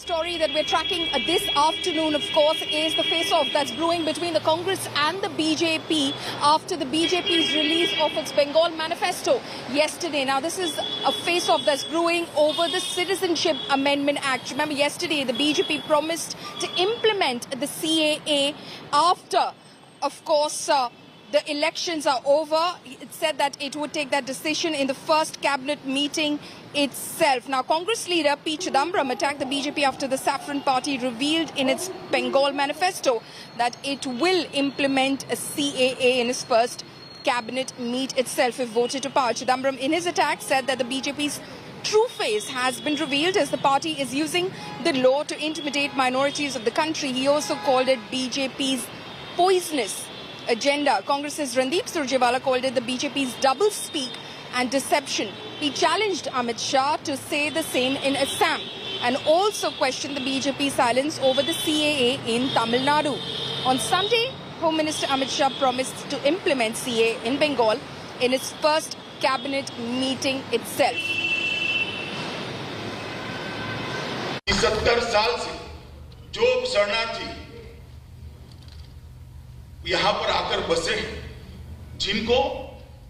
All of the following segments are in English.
Story that we're tracking this afternoon, of course, is the face-off that's brewing between the Congress and the BJP after the BJP's release of its Bengal manifesto yesterday. Now, this is a face-off that's brewing over the Citizenship Amendment Act. Remember, yesterday the BJP promised to implement the CAA after, of course, the elections are over. It said that it would take that decision in the first cabinet meeting itself. Now, Congress leader P. Chidambaram attacked the BJP after the Saffron Party revealed in its Bengal manifesto that it will implement a CAA in its first cabinet meet itself if voted to power. Chidambaram, in his attack, said that the BJP's true face has been revealed as the party is using the law to intimidate minorities of the country. He also called it BJP's poisonous agenda. Congress's Randeep Surjewala called it the BJP's double-speak and deception. He challenged Amit Shah to say the same in Assam and also questioned the BJP silence over the CAA in Tamil Nadu. On Sunday, Home Minister Amit Shah promised to implement CAA in Bengal in its first cabinet meeting itself. 70 साल से जो शरणार्थी यहाँ पर आकर बसे हैं, जिनको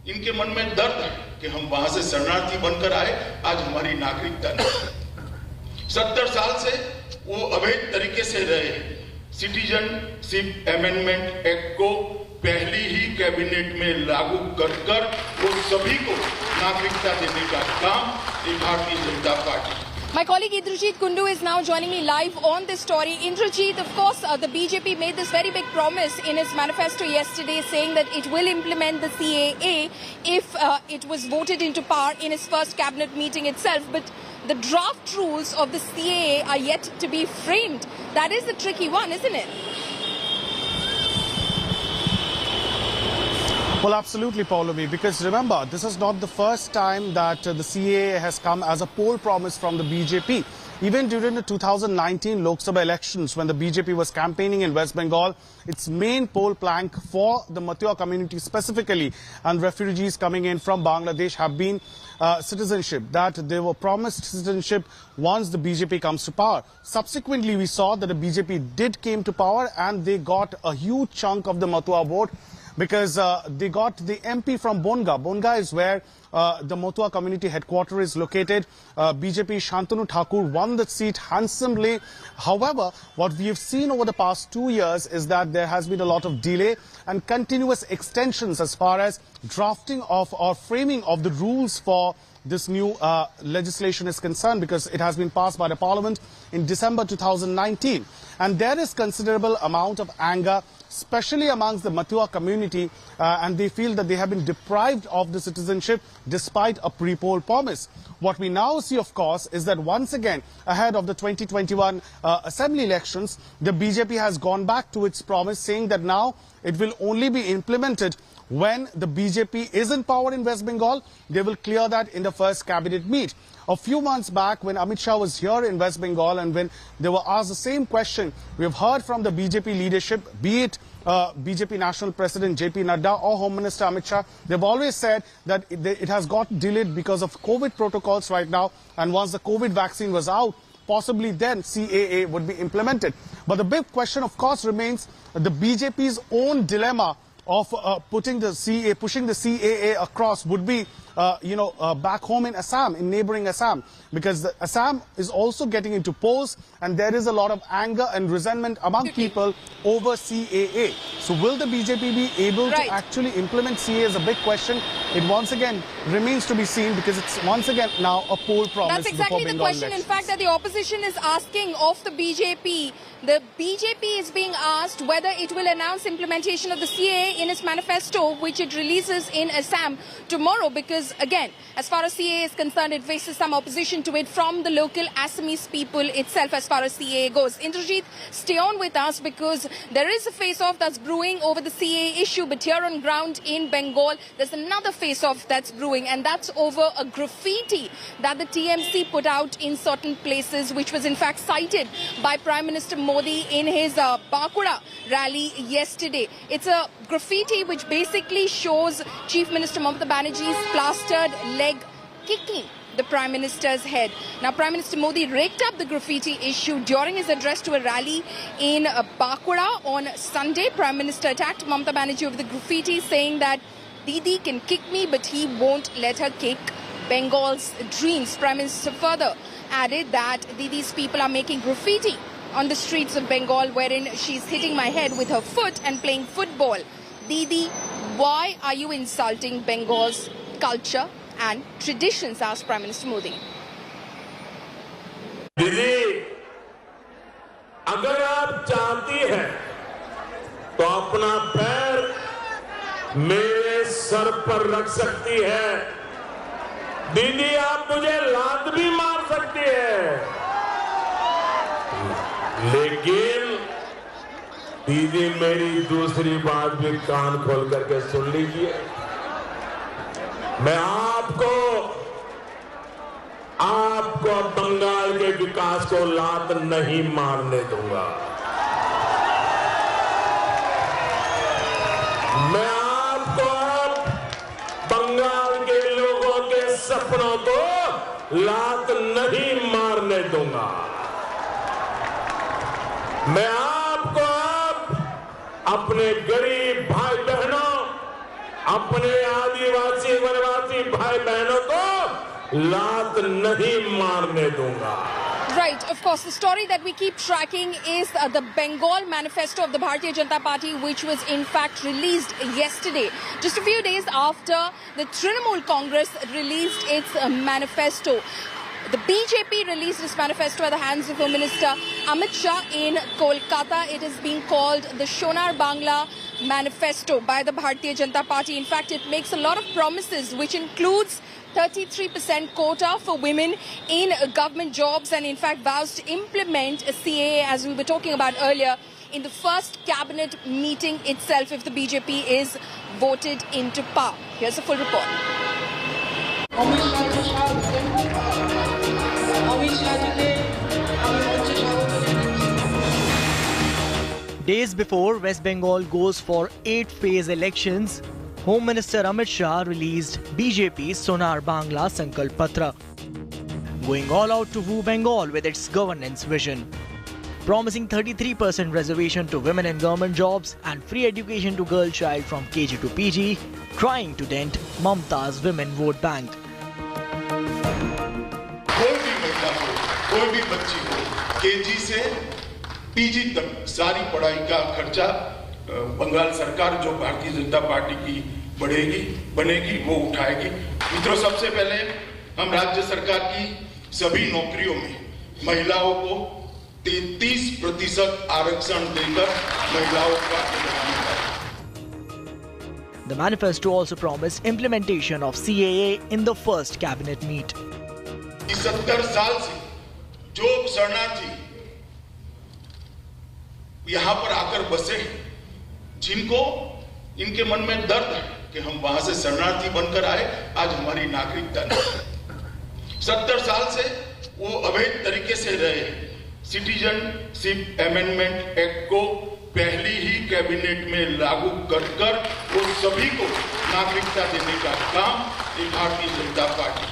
इनके मन में दर्द है कि हम वहां से शरणार्थी बनकर आए, आज हमारी नागरिकता नहीं। 70 साल से वो अवैध तरीके से रहे। सिटीजनशिप अमेंडमेंट एक्ट को पहली ही कैबिनेट में लागू कर वो सभी को नागरिकता देने का काम Bharatiya Janata party. My colleague Indrajit Kundu is now joining me live on this story. Indrajit, of course, the BJP made this very big promise in its manifesto yesterday, saying that it will implement the CAA if it was voted into power in its first cabinet meeting itself. But the draft rules of the CAA are yet to be framed. That is the tricky one, isn't it? Well, absolutely, Paulavi, because remember, this is not the first time that the CAA has come as a poll promise from the BJP. Even during the 2019 Lok Sabha elections, when the BJP was campaigning in West Bengal, its main poll plank for the Matua community specifically and refugees coming in from Bangladesh have been citizenship, that they were promised citizenship once the BJP comes to power. Subsequently, we saw that the BJP did came to power and they got a huge chunk of the Matua vote, because they got the MP from Bonga. Bonga is where the Matua community headquarters is located. BJP Shantanu Thakur won the seat handsomely. However, what we have seen over the past 2 years is that there has been a lot of delay and continuous extensions as far as drafting of or framing of the rules for this new legislation is concerned, because it has been passed by the parliament in December 2019. And there is considerable amount of anger, especially amongst the Matua community, and they feel that they have been deprived of the citizenship despite a pre-poll promise. What we now see, of course, is that once again, ahead of the 2021 assembly elections, the BJP has gone back to its promise, saying that now it will only be implemented when the BJP is in power in West Bengal. They will clear that in the first cabinet meet. A few months back, when Amit Shah was here in West Bengal and when they were asked the same question, we have heard from the BJP leadership, be it BJP National President JP Nadda or Home Minister Amit Shah, they've always said that it has got delayed because of COVID protocols right now, and once the COVID vaccine was out, possibly then CAA would be implemented. But the big question, of course, remains the BJP's own dilemma of pushing the CAA across would be, back home in Assam, in neighboring Assam, because Assam is also getting into polls and there is a lot of anger and resentment among people over CAA. So will the BJP be able to actually implement CAA is a big question. It once again remains to be seen, because it's once again now a poll promise. That's exactly the question, election. in fact, that the opposition is asking of the BJP. The BJP is being asked whether it will announce implementation of the CAA in its manifesto, which it releases in Assam tomorrow, because again, as far as CAA is concerned, it faces some opposition to it from the local Assamese people itself as far as CAA goes. Indrajit, stay on with us, because there is a face-off that's brewing over the CAA issue, but here on ground in Bengal, there's another face-off that's brewing, and that's over a graffiti that the TMC put out in certain places, which was in fact cited by Prime Minister Modi in his Bankura rally yesterday. It's a graffiti which basically shows Chief Minister Mamata Banerjee's plastered leg kicking the Prime Minister's head. Now, Prime Minister Modi raked up the graffiti issue during his address to a rally in Bankura on Sunday. Prime Minister attacked Mamata Banerjee over the graffiti, saying that Didi can kick me, but he won't let her kick Bengal's dreams. Prime Minister further added that Didi's people are making graffiti on the streets of Bengal, wherein she's hitting my head with her foot and playing football. Didi, why are you insulting Bengal's culture and traditions, asked Prime Minister Modi. दीदी, अगर आप चाहती हैं तो अपना पैर मेरे sir पर रख सकती है। दीदी, आप मुझे लात भी मार सकती है, लेकिन दीदी मेरी दूसरी बात भी कान खोल करके सुन लीजिए। मैं आपको बंगाल के विकास को लात नहीं मारने दूंगा। मैं आपको बंगाल के लोगों के सपनों को लात नहीं मारने दूंगा। मैं आपको अपने गरीब भाई बहनों, अपने आदिवासी वनवासी भाई बहनों को लात नहीं मारने दूंगा। Right, of course, the story that we keep tracking is the Bengal manifesto of the Bharatiya Janata Party, which was in fact released yesterday, just a few days after the Trinamool Congress released its manifesto. The BJP released its manifesto at the hands of Home Minister Amit Shah in Kolkata. It is being called the Sonar Bangla Manifesto by the Bharatiya Janata Party. In fact, it makes a lot of promises, which includes 33% quota for women in government jobs, and in fact vows to implement a CAA, as we were talking about earlier, in the first cabinet meeting itself if the BJP is voted into power. Here's a full report. Days before West Bengal goes for 8-phase elections, Home Minister Amit Shah released BJP's Sonar Bangla Sankalp Patra, going all out to woo Bengal with its governance vision, promising 33% reservation to women in government jobs and free education to girl child from KG to PG, trying to dent Mamata's women vote bank. कोई भी महिला हो, कोई भी बच्ची हो, KG से PG तक सारी पढ़ाई का खर्चा बंगाल सरकार, जो भारतीय जनता पार्टी की बनेगी वो उठाएगी। मित्रों, सबसे पहले हम राज्य सरकार की सभी नौकरियों में महिलाओं को 33% आरक्षण देकर महिलाओं का The manifesto also promised implementation of CAA in the first cabinet meet. 70 साल से जो शरणार्थी यहाँ पर आकर बसे हैं, जिनको इनके मन में दर्द है कि हम वहां से शरणार्थी बनकर आए, आज हमारी नागरिकता नहीं। 70 साल से वो अवैध तरीके से रहे। सिटीजनशिप अमेंडमेंट एक्ट को पहली ही कैबिनेट में लागू कर वो सभी को नागरिकता देने का काम Bharatiya Janata party.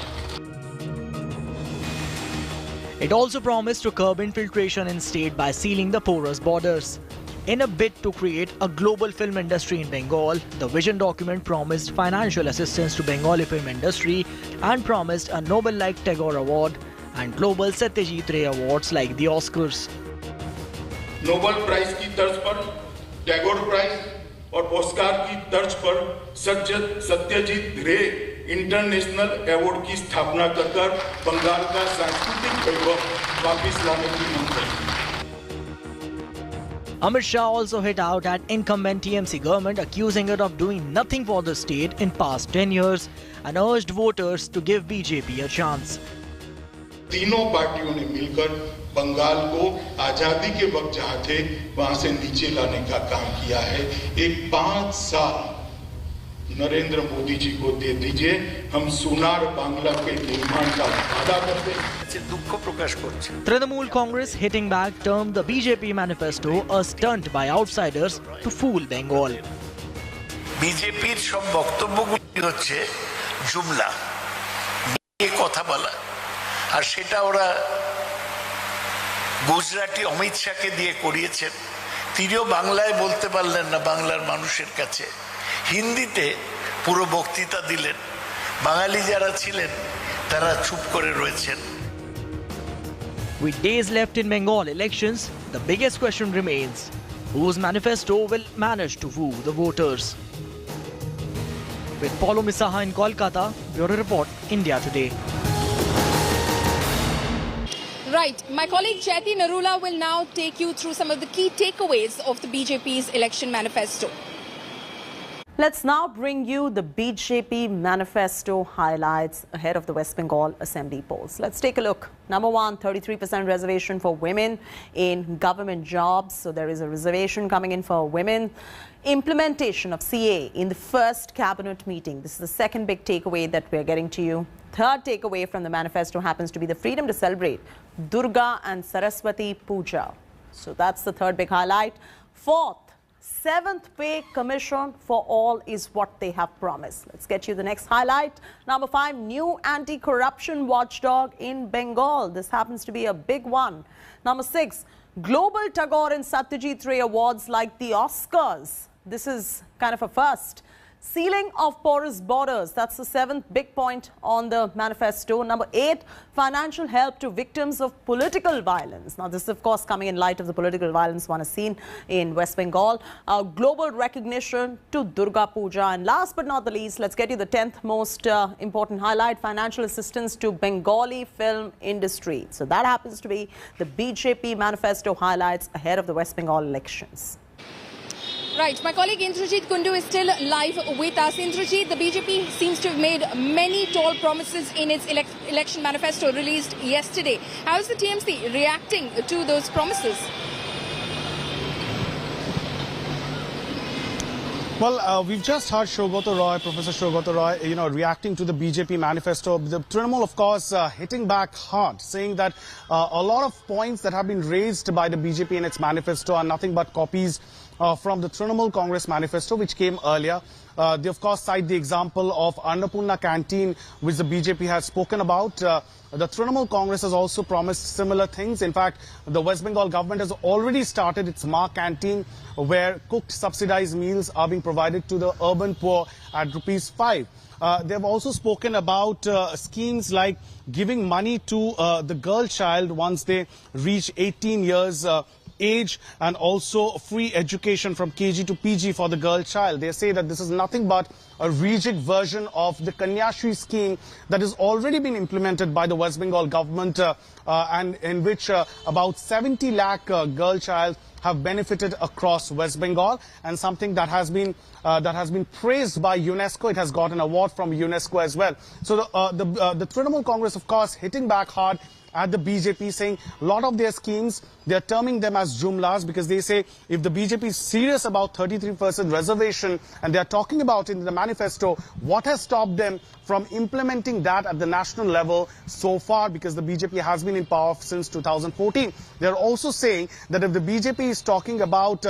It also promised to curb infiltration in state by sealing the porous borders. In a bid to create a global film industry in Bengal, the vision document promised financial assistance to Bengali film industry and promised a Nobel-like Tagore Award and global Satyajit Ray Awards like the Oscars. Nobel prize की तर्ज पर Tagore prize और Oscar की तर्ज पर सत्यजीत रे international award की स्थापना कर बंगाल का सांस्कृतिक वैभव वापस लाने की मांग की। Amit Shah also hit out at incumbent TMC government, accusing it of doing nothing for the state in past 10 years and urged voters to give BJP a chance. तीनों पार्टियों ने मिलकर बंगाल को आजादी के वक्त जहां थे वहां से नीचे लाने का काम किया है। एक 5 साल नरेंद्र मोदी जी को दे दीजिए, हम सोनार बांग्ला के निर्माण का वादा करते हैं। दुख प्रकाश करছে। Trinamool Congress hitting back termed the BJP manifesto a stunt by outsiders to fool Bengal. বিজেপির সব বক্তব্যগুলি হচ্ছে জুমলা, নিয়ে কথা বলা। আর সেটা ওরা গুজরাটি অমিত শাহকে দিয়ে করিয়েছেন। তিনিও বাংলায় বলতে পারলেন না বাংলার মানুষের কাছে, হিন্দিতে পুরো বক্তৃতা দিলেন। বাঙালি যারা ছিলেন তারা চুপ করে রয়েছেন। With days left in Bengal elections, the biggest question remains: whose manifesto will manage to woo the voters? With Paulo Misaha in Kolkata, Bureau Report, India Today. Right. My colleague Chaiti Narula will now take you through some of the key takeaways of the BJP's election manifesto. Let's now bring you the BJP manifesto highlights ahead of the West Bengal Assembly polls. Let's take a look. Number one, 33% reservation for women in government jobs. So there is a reservation coming in for women. Implementation of CA in the first cabinet meeting. This is the second big takeaway that we're getting to you. Third takeaway from the manifesto happens to be the freedom to celebrate Durga and Saraswati Puja. So that's the third big highlight. Fourth, 7th pay commission for all is what they have promised. Let's get you the next highlight. Number 5, new anti-corruption watchdog in Bengal. This happens to be a big one. Number 6, global Tagore and Satyajit Ray awards like the Oscars. This is kind of a first. Sealing of porous borders. That's the 7th big point on the manifesto. Number 8, financial help to victims of political violence. Now, this is, of course, coming in light of the political violence one has seen in West Bengal. Global recognition to Durga Puja. And last but not the least, let's get you the 10th most important highlight, financial assistance to Bengali film industry. So that happens to be the BJP manifesto highlights ahead of the West Bengal elections. Right. My colleague Indrajit Kundu is still live with us. Indrajit, the BJP seems to have made many tall promises in its election manifesto released yesterday. How is the TMC reacting to those promises? Well, we've just heard Saugata Roy, Professor Saugata Roy, reacting to the BJP manifesto. The Trinamool, of course, hitting back hard, saying that a lot of points that have been raised by the BJP in its manifesto are nothing but copies from the Trinamool Congress manifesto, which came earlier. They, of course, cite the example of Annapurna Canteen, which the BJP has spoken about. The Trinamool Congress has also promised similar things. In fact, the West Bengal government has already started its Ma Canteen, where cooked subsidized meals are being provided to the urban poor at ₹5. They have also spoken about schemes like giving money to the girl child once they reach 18 years age, and also free education from KG to PG for the girl child. They say that this is nothing but a rejig version of the Kanyashri scheme that has already been implemented by the West Bengal government and in which about 70 lakh girl child have benefited across West Bengal, and something that has been praised by UNESCO. It has got an award from UNESCO as well. So the Trinamool Congress, of course, hitting back hard at the BJP, saying a lot of their schemes, they are terming them as jumlas, because they say if the BJP is serious about 33% reservation and they are talking about it in the manifesto, what has stopped them from implementing that at the national level so far, because the BJP has been in power since 2014. They are also saying that if the BJP is talking about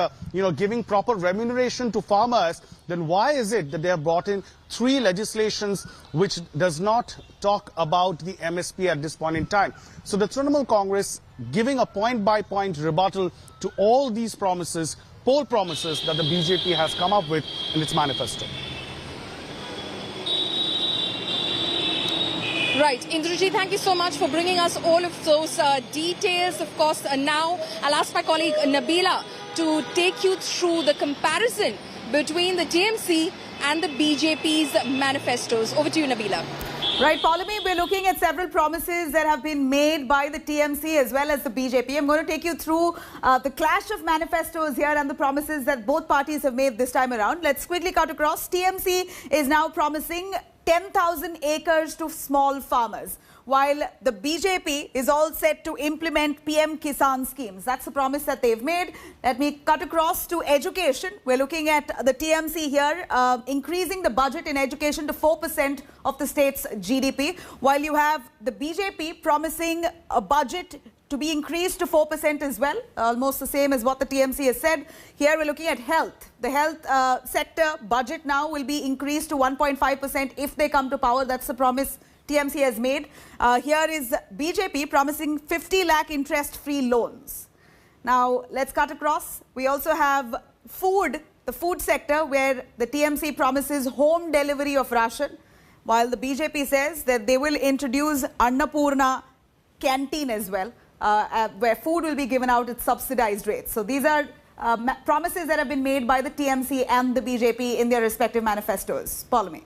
giving proper remuneration to farmers, then why is it that they have brought in 3 legislations which does not talk about the MSP at this point in time? So the Trinamool Congress giving a point-by-point rebuttal to all these promises, poll promises that the BJP has come up with in its manifesto. Right. Indrajit, thank you so much for bringing us all of those details. Of course, now I'll ask my colleague Nabila to take you through the comparison between the TMC and the BJP's manifestos. Over to you, Nabila. Right, Paulami, we're looking at several promises that have been made by the TMC as well as the BJP. I'm going to take you through the clash of manifestos here and the promises that both parties have made this time around. Let's quickly cut across. TMC is now promising 10,000 acres to small farmers, while the BJP is all set to implement PM Kisan schemes. That's the promise that they've made. Let me cut across to education. We're looking at the TMC here increasing the budget in education to 4% of the state's GDP, while you have the BJP promising a budget to be increased to 4% as well, almost the same as what the TMC has said. Here we're looking at health. The health sector budget now will be increased to 1.5% if they come to power. That's the promise TMC has made. Here is BJP promising 50 lakh interest-free loans. Now, let's cut across. We also have food, the food sector, where the TMC promises home delivery of ration, while the BJP says that they will introduce Annapurna canteen as well, where food will be given out at subsidized rates. So these are promises that have been made by the TMC and the BJP in their respective manifestos. Follow me.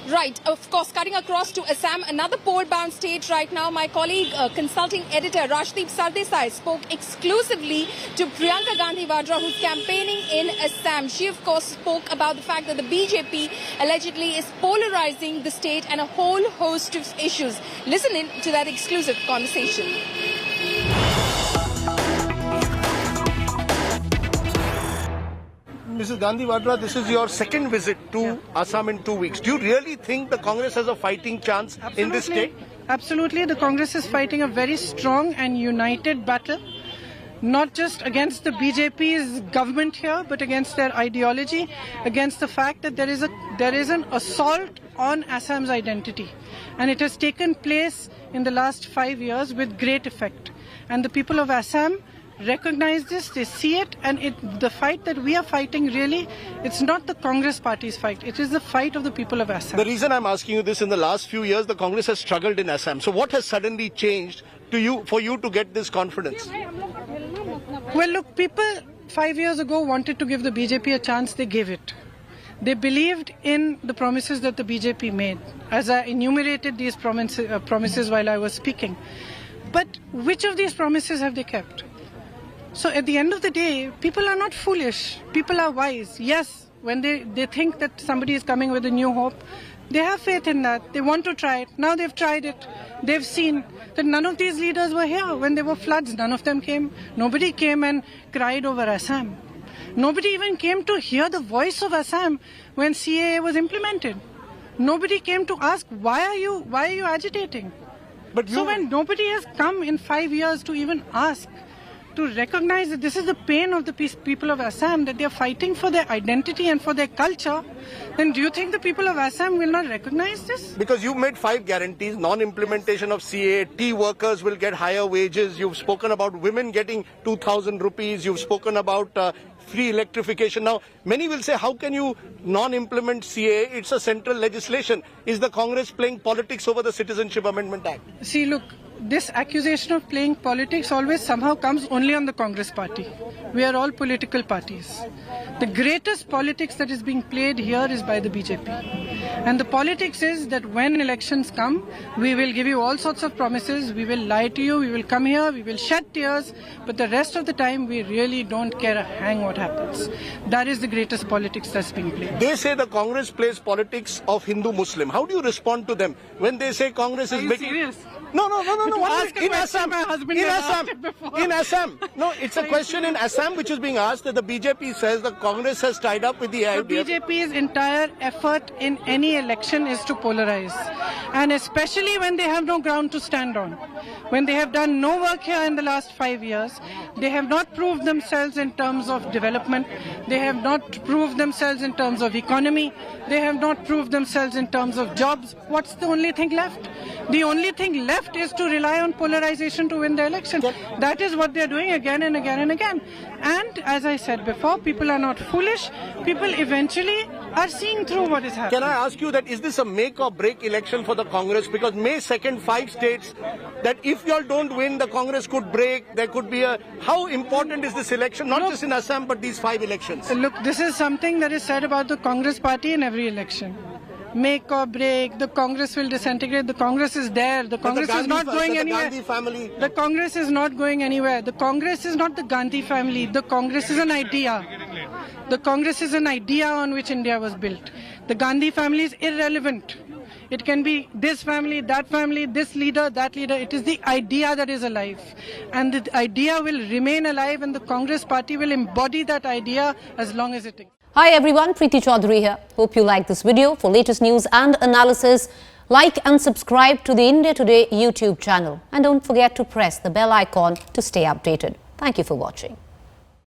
Right, of course, cutting across to Assam, another poll-bound state right now. My colleague, consulting editor Rashdeep Sardesai spoke exclusively to Priyanka Gandhi Vadra, who's campaigning in Assam. She, of course, spoke about the fact that the BJP allegedly is polarizing the state and a whole host of issues. Listen in to that exclusive conversation. Mrs. Gandhi Vadra, this is your second visit to Assam in 2 weeks. Do you really think the Congress has a fighting chance in this state? Absolutely. The Congress is fighting a very strong and united battle, not just against the BJP's government here, but against their ideology, against the fact that there is an assault on Assam's identity. And it has taken place in the last 5 years with great effect. And the people of Assam recognize this, they see it, and the fight that we are fighting, really, it's not the Congress party's fight, it is the fight of the people of Assam. The reason I'm asking you this, in the last few years, the Congress has struggled in Assam. So what has suddenly changed for you to get this confidence? Well, look, people 5 years ago wanted to give the BJP a chance, they gave it. They believed in the promises that the BJP made, as I enumerated these promises while I was speaking. But which of these promises have they kept? So at the end of the day, people are not foolish. People are wise. Yes, when they think that somebody is coming with a new hope, they have faith in that. They want to try it. Now they've tried it. They've seen that none of these leaders were here when there were floods. None of them came. Nobody came and cried over Assam. Nobody even came to hear the voice of Assam when CAA was implemented. Nobody came to ask, why are you agitating? So when nobody has come in 5 years to even ask, to recognize that this is the pain of the people of Assam, that they are fighting for their identity and for their culture, then do you think the people of Assam will not recognize this? Because you've made 5 guarantees: non-implementation of CAA, tea workers will get higher wages, you've spoken about women getting 2,000 rupees, you've spoken about free electrification. Now, many will say, how can you non-implement CAA? It's a central legislation. Is the Congress playing politics over the Citizenship Amendment Act? See, look, this accusation of playing politics always somehow comes only on the Congress party. We are all political parties. The greatest politics that is being played here is by the BJP. And the politics is that when elections come, we will give you all sorts of promises, we will lie to you, we will come here, we will shed tears, but the rest of the time we really don't care a hang what happens. That is the greatest politics that's being played. They say the Congress plays politics of Hindu-Muslim. How do you respond to them when they say Congress is making... Serious? No. In Assam. In Assam. No, it's a question in Assam which is being asked, that the BJP says the Congress has tied up with the IDF. The BJP's entire effort in any election is to polarize. And especially when they have no ground to stand on. When they have done no work here in the last 5 years, they have not proved themselves in terms of development. They have not proved themselves in terms of economy. They have not proved themselves in terms of jobs. What's the only thing left? The only thing left is to rely on polarization to win the election. That is what they're doing again and again and again. And as I said before, people are not foolish. People eventually are seeing through what is happening. Can I ask you that, is this a make or break election for the Congress? Because May 2nd, 5 states, that if you all don't win, the Congress could break. There could be a... How important is this election? Not just in Assam, but these 5 elections. Look, this is something that is said about the Congress party in every election. Make or break, the Congress will disintegrate. The Congress is there. The Congress is not going anywhere. The Congress is not going anywhere. The Congress is not the Gandhi family. The Congress is an idea. The Congress is an idea on which India was built. The Gandhi family is irrelevant. It can be this family, this leader, that leader. It is the idea that is alive. And the idea will remain alive, and the Congress party will embody that idea as long as it exists. Hi everyone, Preeti Chaudhary here. Hope you like this video. For latest news and analysis, like and subscribe to the India Today YouTube channel. And don't forget to press the bell icon to stay updated. Thank you for watching.